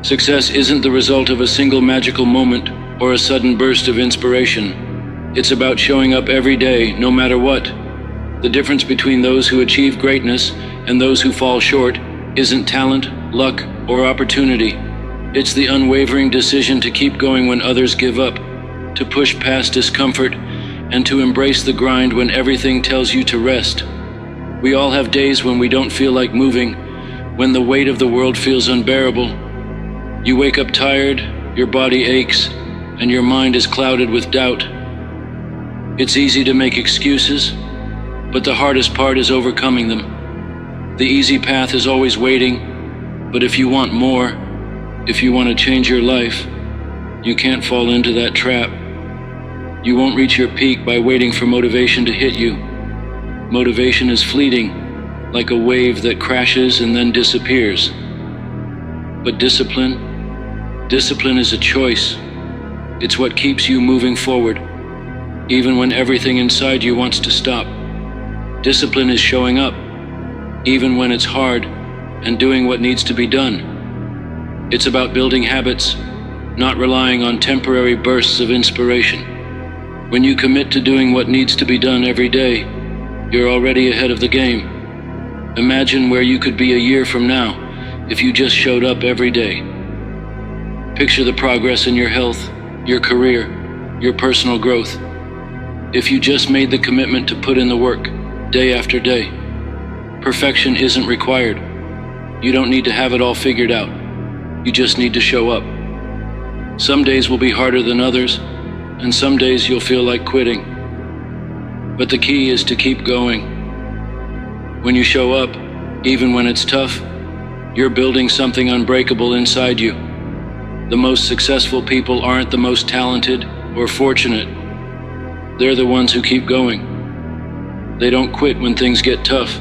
Success isn't the result of a single magical moment or a sudden burst of inspiration. It's about showing up every day, no matter what. The difference between those who achieve greatness and those who fall short isn't talent, luck, or opportunity. It's the unwavering decision to keep going when others give up, to push past discomfort, and to embrace the grind when everything tells you to rest. We all have days when we don't feel like moving, when the weight of the world feels unbearable. You wake up tired, your body aches, and your mind is clouded with doubt. It's easy to make excuses, but the hardest part is overcoming them. The easy path is always waiting, but if you want more, if you want to change your life, you can't fall into that trap. You won't reach your peak by waiting for motivation to hit you. Motivation is fleeting, like a wave that crashes and then disappears. But discipline is a choice. It's what keeps you moving forward, even when everything inside you wants to stop. Discipline is showing up, even when it's hard, and doing what needs to be done. It's about building habits, not relying on temporary bursts of inspiration. When you commit to doing what needs to be done every day, you're already ahead of the game. Imagine where you could be a year from now if you just showed up every day. Picture the progress in your health, your career, your personal growth. If you just made the commitment to put in the work, day after day. Perfection isn't required. You don't need to have it all figured out. You just need to show up. Some days will be harder than others, and some days you'll feel like quitting. But the key is to keep going. When you show up, even when it's tough, you're building something unbreakable inside you. The most successful people aren't the most talented or fortunate. They're the ones who keep going. They don't quit when things get tough.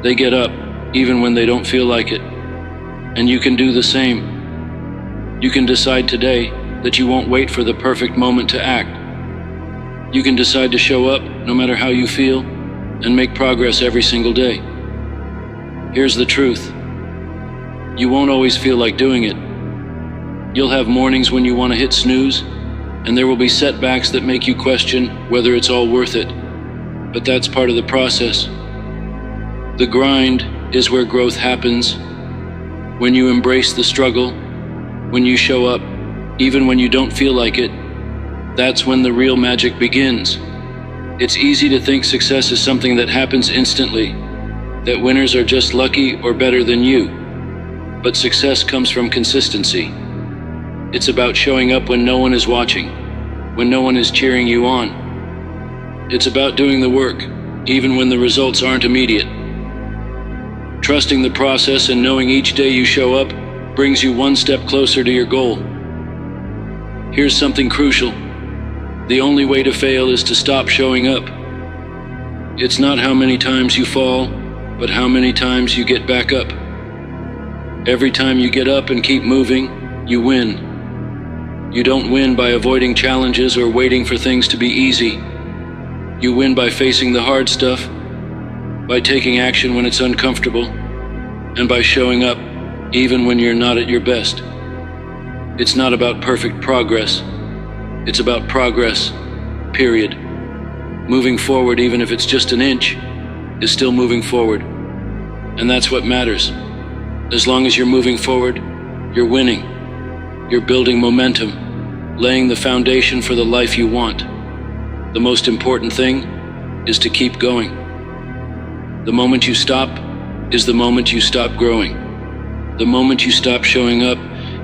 They get up, even when they don't feel like it. And you can do the same. You can decide today that you won't wait for the perfect moment to act. You can decide to show up, no matter how you feel, and make progress every single day. Here's the truth. You won't always feel like doing it. You'll have mornings when you want to hit snooze, and there will be setbacks that make you question whether it's all worth it. But that's part of the process. The grind is where growth happens. When you embrace the struggle, when you show up, even when you don't feel like it, that's when the real magic begins. It's easy to think success is something that happens instantly, that winners are just lucky or better than you. But success comes from consistency. It's about showing up when no one is watching, when no one is cheering you on. It's about doing the work, even when the results aren't immediate. Trusting the process and knowing each day you show up brings you one step closer to your goal. Here's something crucial. The only way to fail is to stop showing up. It's not how many times you fall, but how many times you get back up. Every time you get up and keep moving, you win. You don't win by avoiding challenges or waiting for things to be easy. You win by facing the hard stuff, by taking action when it's uncomfortable, and by showing up even when you're not at your best. It's not about perfect progress. It's about progress, period. Moving forward, even if it's just an inch, is still moving forward. And that's what matters. As long as you're moving forward, you're winning. You're building momentum, laying the foundation for the life you want. The most important thing is to keep going. The moment you stop is the moment you stop growing. The moment you stop showing up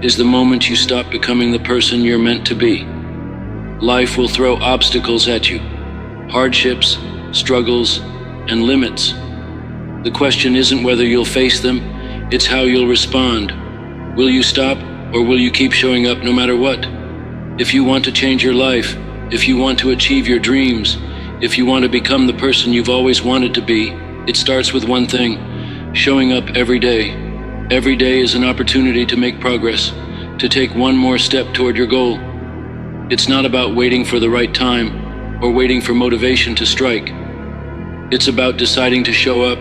is the moment you stop becoming the person you're meant to be. Life will throw obstacles at you, hardships, struggles, and limits. The question isn't whether you'll face them, it's how you'll respond. Will you stop, or will you keep showing up no matter what? If you want to change your life, if you want to achieve your dreams, if you want to become the person you've always wanted to be, it starts with one thing: showing up every day. Every day is an opportunity to make progress, to take one more step toward your goal. It's not about waiting for the right time or waiting for motivation to strike. It's about deciding to show up,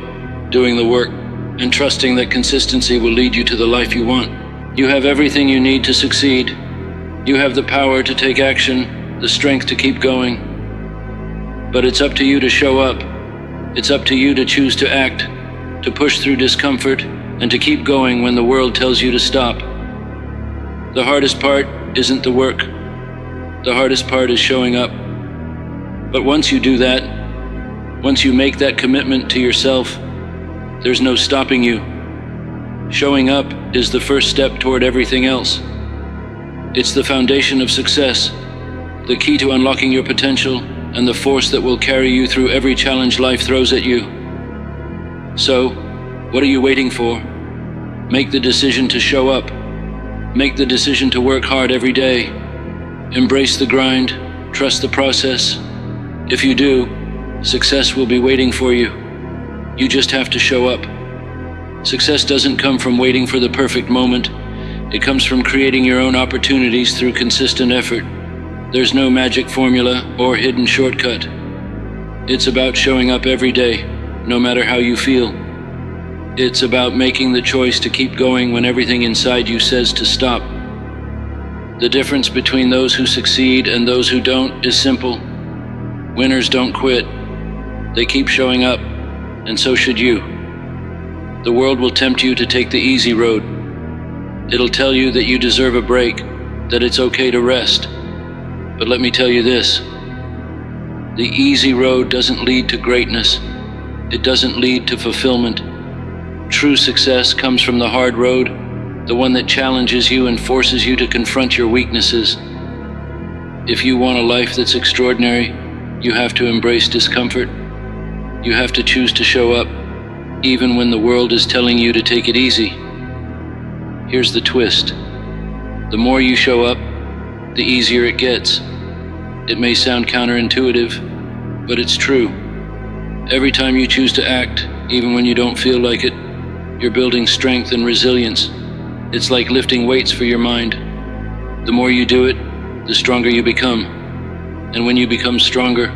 doing the work, and trusting that consistency will lead you to the life you want. You have everything you need to succeed. You have the power to take action, the strength to keep going. But it's up to you to show up. It's up to you to choose to act, to push through discomfort, and to keep going when the world tells you to stop. The hardest part isn't the work. The hardest part is showing up. But once you do that, once you make that commitment to yourself, there's no stopping you. Showing up is the first step toward everything else. It's the foundation of success, the key to unlocking your potential, and the force that will carry you through every challenge life throws at you. So, what are you waiting for? Make the decision to show up. Make the decision to work hard every day. Embrace the grind, trust the process. If you do, success will be waiting for you. You just have to show up. Success doesn't come from waiting for the perfect moment. It comes from creating your own opportunities through consistent effort. There's no magic formula or hidden shortcut. It's about showing up every day, no matter how you feel. It's about making the choice to keep going when everything inside you says to stop. The difference between those who succeed and those who don't is simple. Winners don't quit. They keep showing up, and so should you. The world will tempt you to take the easy road. It'll tell you that you deserve a break, that it's okay to rest. But let me tell you this, the easy road doesn't lead to greatness. It doesn't lead to fulfillment. True success comes from the hard road, the one that challenges you and forces you to confront your weaknesses. If you want a life that's extraordinary, you have to embrace discomfort. You have to choose to show up, even when the world is telling you to take it easy. Here's the twist. The more you show up, the easier it gets. It may sound counterintuitive, but it's true. Every time you choose to act, even when you don't feel like it, you're building strength and resilience. It's like lifting weights for your mind. The more you do it, the stronger you become. And when you become stronger,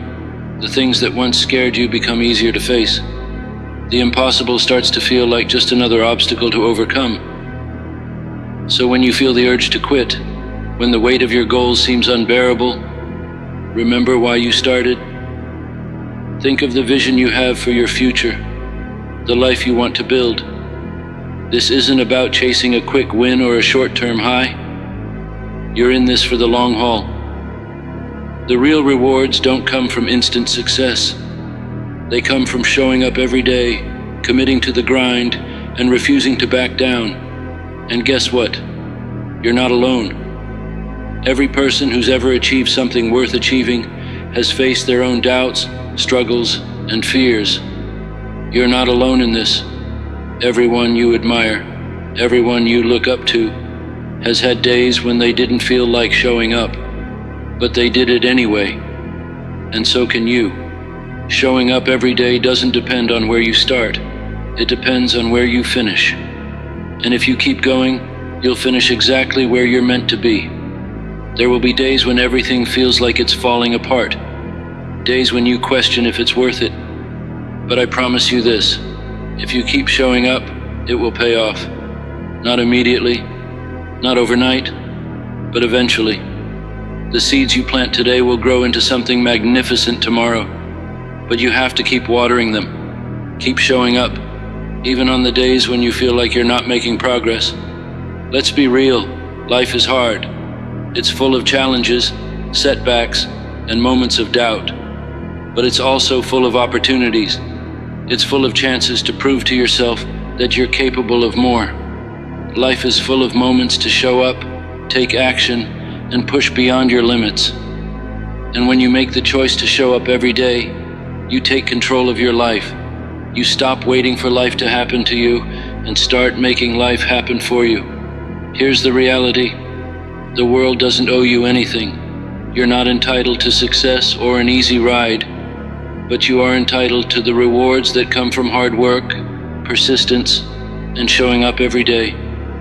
the things that once scared you become easier to face. The impossible starts to feel like just another obstacle to overcome. So when you feel the urge to quit, when the weight of your goals seems unbearable, remember why you started. Think of the vision you have for your future, the life you want to build. This isn't about chasing a quick win or a short-term high. You're in this for the long haul. The real rewards don't come from instant success. They come from showing up every day, committing to the grind, and refusing to back down. And guess what? You're not alone. Every person who's ever achieved something worth achieving has faced their own doubts, struggles, and fears. You're not alone in this. Everyone you admire, everyone you look up to, has had days when they didn't feel like showing up, but they did it anyway. And so can you. Showing up every day doesn't depend on where you start. It depends on where you finish. And if you keep going, you'll finish exactly where you're meant to be. There will be days when everything feels like it's falling apart. Days when you question if it's worth it. But I promise you this, if you keep showing up, it will pay off. Not immediately, not overnight, but eventually. The seeds you plant today will grow into something magnificent tomorrow. But you have to keep watering them. Keep showing up, even on the days when you feel like you're not making progress. Let's be real, life is hard. It's full of challenges, setbacks, and moments of doubt. But it's also full of opportunities. It's full of chances to prove to yourself that you're capable of more. Life is full of moments to show up, take action, and push beyond your limits. And when you make the choice to show up every day, you take control of your life. You stop waiting for life to happen to you and start making life happen for you. Here's the reality. The world doesn't owe you anything. You're not entitled to success or an easy ride, but you are entitled to the rewards that come from hard work, persistence, and showing up every day.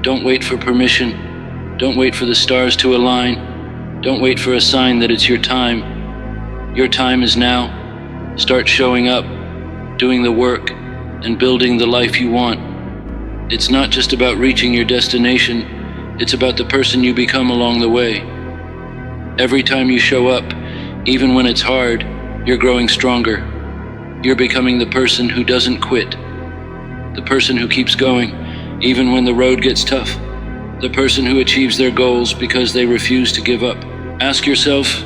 Don't wait for permission. Don't wait for the stars to align. Don't wait for a sign that it's your time. Your time is now. Start showing up, doing the work, and building the life you want. It's not just about reaching your destination. It's about the person you become along the way. Every time you show up, even when it's hard, you're growing stronger. You're becoming the person who doesn't quit. The person who keeps going, even when the road gets tough. The person who achieves their goals because they refuse to give up. Ask yourself,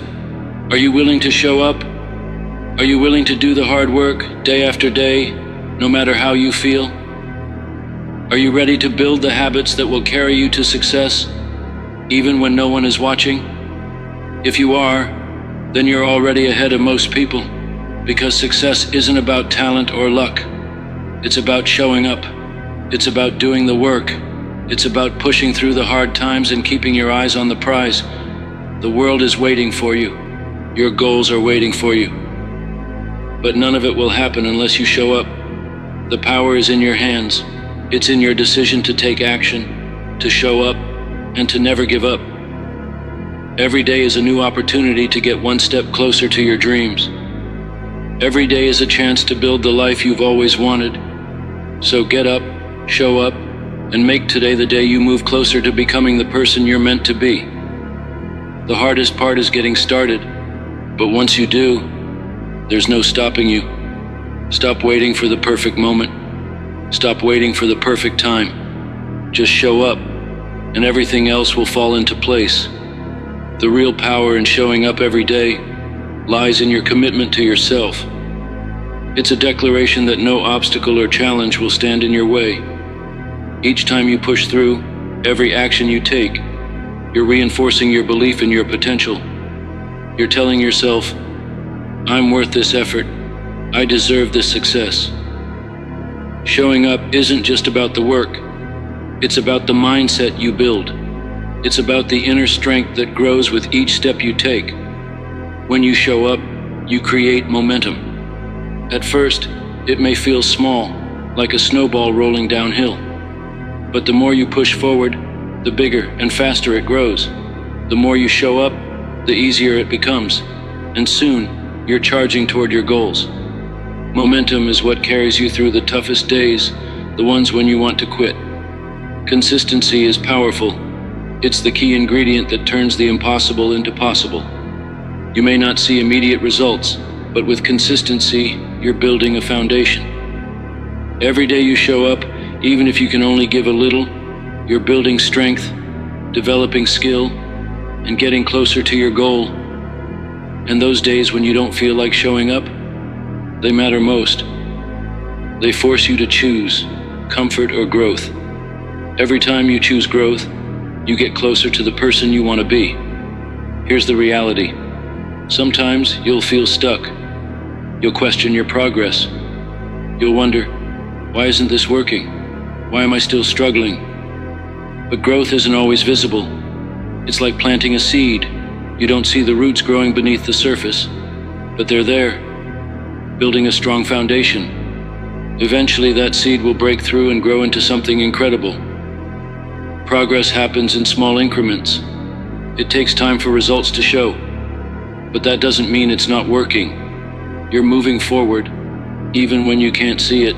are you willing to show up? Are you willing to do the hard work day after day, no matter how you feel? Are you ready to build the habits that will carry you to success, even when no one is watching? If you are, then you're already ahead of most people, because success isn't about talent or luck. It's about showing up. It's about doing the work. It's about pushing through the hard times and keeping your eyes on the prize. The world is waiting for you. Your goals are waiting for you. But none of it will happen unless you show up. The power is in your hands. It's in your decision to take action, to show up, and to never give up. Every day is a new opportunity to get one step closer to your dreams. Every day is a chance to build the life you've always wanted. So get up, show up, and make today the day you move closer to becoming the person you're meant to be. The hardest part is getting started, but once you do, there's no stopping you. Stop waiting for the perfect moment. Stop waiting for the perfect time. Just show up, and everything else will fall into place. The real power in showing up every day lies in your commitment to yourself. It's a declaration that no obstacle or challenge will stand in your way. Each time you push through, every action you take, you're reinforcing your belief in your potential. You're telling yourself, I'm worth this effort. I deserve this success. Showing up isn't just about the work. It's about the mindset you build. It's about the inner strength that grows with each step you take. When you show up, you create momentum. At first, it may feel small, like a snowball rolling downhill. But the more you push forward, the bigger and faster it grows. The more you show up, the easier it becomes. And soon, you're charging toward your goals. Momentum is what carries you through the toughest days, the ones when you want to quit. Consistency is powerful. It's the key ingredient that turns the impossible into possible. You may not see immediate results, but with consistency, you're building a foundation. Every day you show up, even if you can only give a little, you're building strength, developing skill, and getting closer to your goal. And those days when you don't feel like showing up, they matter most. They force you to choose comfort or growth. Every time you choose growth, you get closer to the person you want to be. Here's the reality. Sometimes you'll feel stuck. You'll question your progress. You'll wonder, why isn't this working? Why am I still struggling? But growth isn't always visible. It's like planting a seed. You don't see the roots growing beneath the surface, but they're there, building a strong foundation. Eventually that seed will break through and grow into something incredible. Progress happens in small increments. It takes time for results to show, but that doesn't mean it's not working. You're moving forward, even when you can't see it.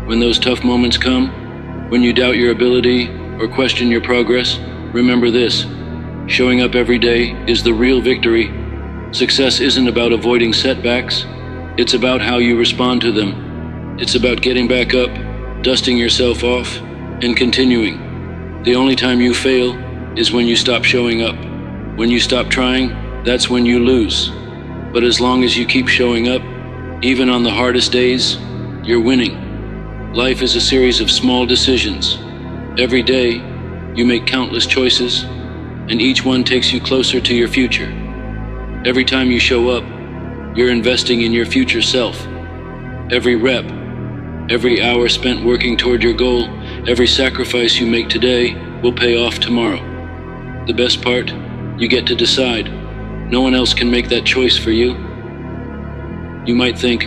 When those tough moments come, when you doubt your ability or question your progress, remember this. Showing up every day is the real victory. Success isn't about avoiding setbacks. It's about how you respond to them. It's about getting back up, dusting yourself off, and continuing. The only time you fail is when you stop showing up. When you stop trying, that's when you lose. But as long as you keep showing up, even on the hardest days, you're winning. Life is a series of small decisions. Every day, you make countless choices, and each one takes you closer to your future. Every time you show up, you're investing in your future self. Every rep, every hour spent working toward your goal, every sacrifice you make today will pay off tomorrow. The best part, you get to decide. No one else can make that choice for you. You might think,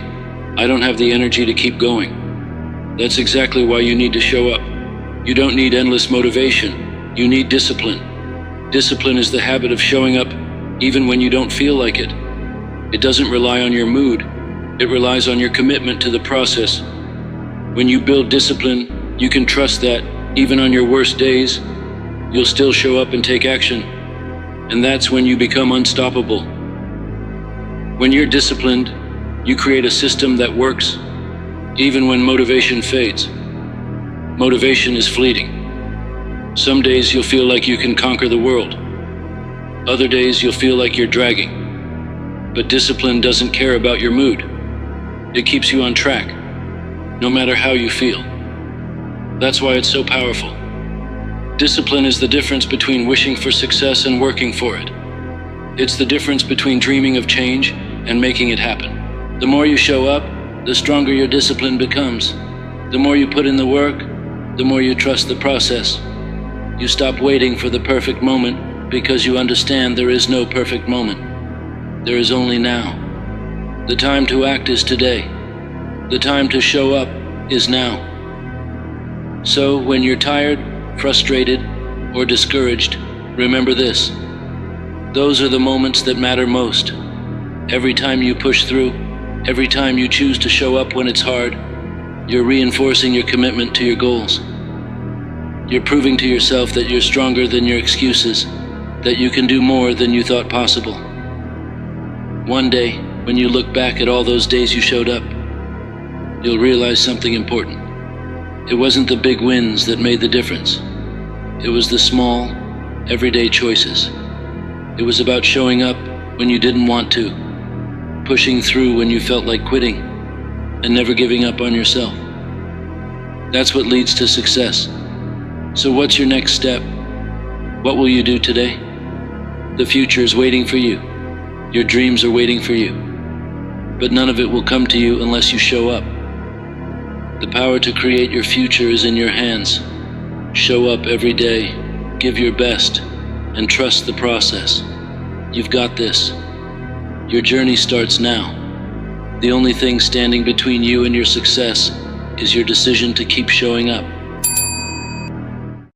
I don't have the energy to keep going. That's exactly why you need to show up. You don't need endless motivation. You need discipline. Discipline is the habit of showing up even when you don't feel like it. It doesn't rely on your mood. It relies on your commitment to the process. When you build discipline, you can trust that, even on your worst days, you'll still show up and take action. And that's when you become unstoppable. When you're disciplined, you create a system that works, even when motivation fades. Motivation is fleeting. Some days you'll feel like you can conquer the world. Other days you'll feel like you're dragging. But discipline doesn't care about your mood. It keeps you on track, no matter how you feel. That's why it's so powerful. Discipline is the difference between wishing for success and working for it. It's the difference between dreaming of change and making it happen. The more you show up, the stronger your discipline becomes. The more you put in the work, the more you trust the process. You stop waiting for the perfect moment because you understand there is no perfect moment. There is only now. The time to act is today. The time to show up is now. So when you're tired, frustrated, or discouraged, remember this. Those are the moments that matter most. Every time you push through, every time you choose to show up when it's hard, you're reinforcing your commitment to your goals. You're proving to yourself that you're stronger than your excuses, that you can do more than you thought possible. One day, when you look back at all those days you showed up, you'll realize something important. It wasn't the big wins that made the difference. It was the small, everyday choices. It was about showing up when you didn't want to, pushing through when you felt like quitting, and never giving up on yourself. That's what leads to success. So what's your next step? What will you do today? The future is waiting for you. Your dreams are waiting for you. But none of it will come to you unless you show up. The power to create your future is in your hands. Show up every day, give your best, and trust the process. You've got this. Your journey starts now. The only thing standing between you and your success is your decision to keep showing up.